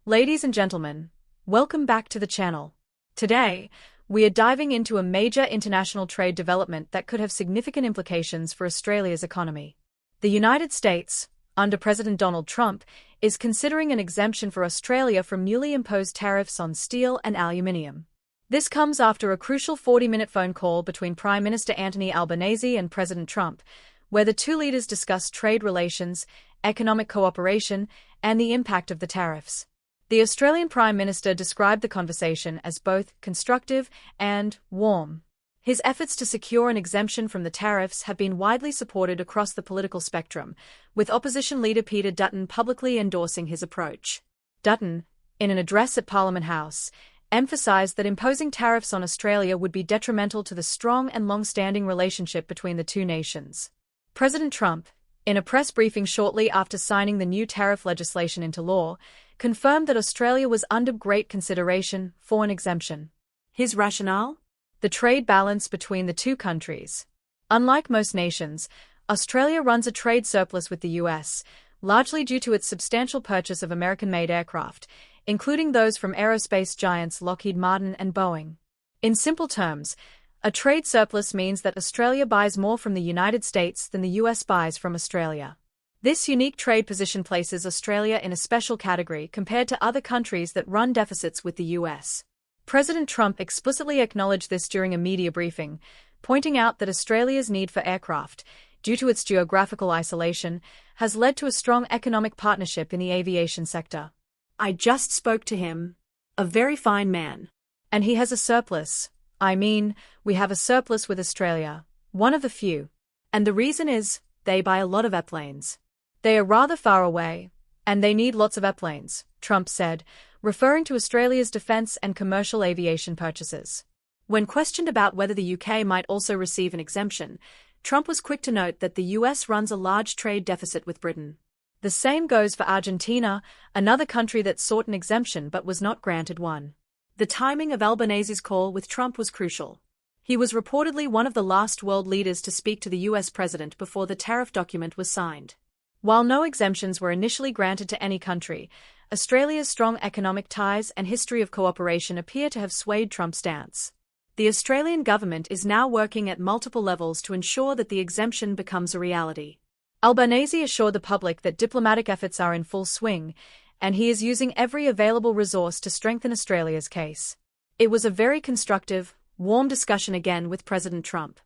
Ladies and gentlemen, welcome back to the channel. Today, we are diving into a major international trade development that could have significant implications for Australia's economy. The United States, under President Donald Trump, is considering an exemption for Australia from newly imposed tariffs on steel and aluminium. This comes after a crucial 40-minute phone call between Prime Minister Anthony Albanese and President Trump, where the two leaders discussed trade relations, economic cooperation, and the impact of the tariffs. The Australian Prime Minister described the conversation as both constructive and warm. His efforts to secure an exemption from the tariffs have been widely supported across the political spectrum, with opposition leader Peter Dutton publicly endorsing his approach. Dutton, in an address at Parliament House, emphasised that imposing tariffs on Australia would be detrimental to the strong and long-standing relationship between the two nations. President Trump, in a press briefing shortly after signing the new tariff legislation into law, confirmed that Australia was under great consideration for an exemption. His rationale? The trade balance between the two countries. Unlike most nations, Australia runs a trade surplus with the US, largely due to its substantial purchase of American-made aircraft, including those from aerospace giants Lockheed Martin and Boeing. In simple terms, a trade surplus means that Australia buys more from the United States than the US buys from Australia. This unique trade position places Australia in a special category compared to other countries that run deficits with the US. President Trump explicitly acknowledged this during a media briefing, pointing out that Australia's need for aircraft, due to its geographical isolation, has led to a strong economic partnership in the aviation sector. I just spoke to him. A very fine man. And he has a surplus. We have a surplus with Australia, one of the few. And the reason is, they buy a lot of airplanes. They are rather far away, and they need lots of airplanes, Trump said, referring to Australia's defence and commercial aviation purchases. When questioned about whether the UK might also receive an exemption, Trump was quick to note that the US runs a large trade deficit with Britain. The same goes for Argentina, another country that sought an exemption but was not granted one. The timing of Albanese's call with Trump was crucial. He was reportedly one of the last world leaders to speak to the US president before the tariff document was signed. While no exemptions were initially granted to any country, Australia's strong economic ties and history of cooperation appear to have swayed Trump's stance. The Australian government is now working at multiple levels to ensure that the exemption becomes a reality. Albanese assured the public that diplomatic efforts are in full swing, and he is using every available resource to strengthen Australia's case. It was a very constructive, warm discussion again with President Trump.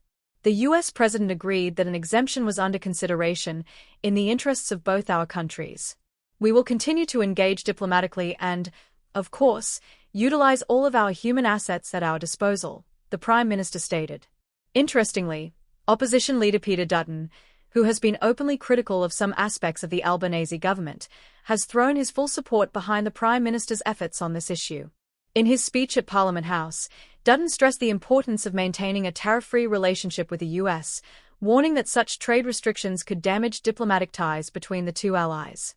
The US president agreed that an exemption was under consideration in the interests of both our countries. We will continue to engage diplomatically and, of course, utilize all of our human assets at our disposal, the Prime Minister stated. Interestingly, opposition leader Peter Dutton, who has been openly critical of some aspects of the Albanese government, has thrown his full support behind the Prime Minister's efforts on this issue. In his speech at Parliament House, Dutton stressed the importance of maintaining a tariff-free relationship with the US, warning that such trade restrictions could damage diplomatic ties between the two allies.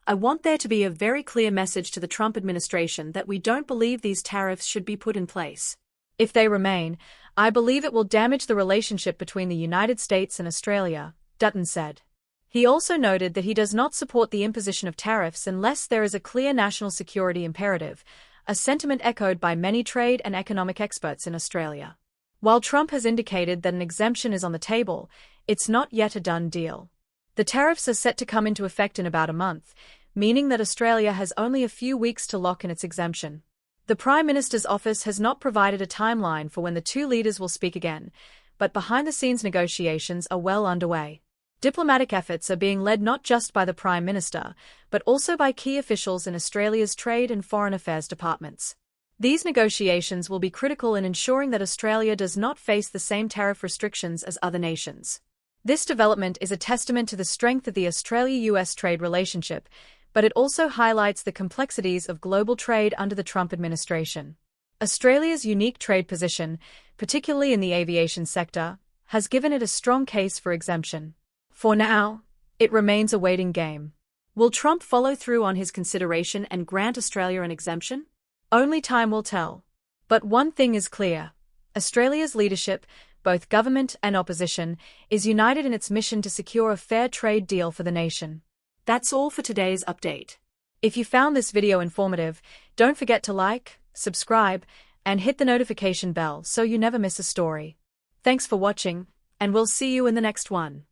I want there to be a very clear message to the Trump administration that we don't believe these tariffs should be put in place. If they remain, I believe it will damage the relationship between the United States and Australia, Dutton said. He also noted that he does not support the imposition of tariffs unless there is a clear national security imperative, a sentiment echoed by many trade and economic experts in Australia. While Trump has indicated that an exemption is on the table, it's not yet a done deal. The tariffs are set to come into effect in about a month, meaning that Australia has only a few weeks to lock in its exemption. The Prime Minister's office has not provided a timeline for when the two leaders will speak again, but behind-the-scenes negotiations are well underway. Diplomatic efforts are being led not just by the Prime Minister, but also by key officials in Australia's Trade and Foreign Affairs departments. These negotiations will be critical in ensuring that Australia does not face the same tariff restrictions as other nations. This development is a testament to the strength of the Australia-US trade relationship, but it also highlights the complexities of global trade under the Trump administration. Australia's unique trade position, particularly in the aviation sector, has given it a strong case for exemption. For now, it remains a waiting game. Will Trump follow through on his consideration and grant Australia an exemption? Only time will tell. But one thing is clear. Australia's leadership, both government and opposition, is united in its mission to secure a fair trade deal for the nation. That's all for today's update. If you found this video informative, don't forget to like, subscribe, and hit the notification bell so you never miss a story. Thanks for watching, and we'll see you in the next one.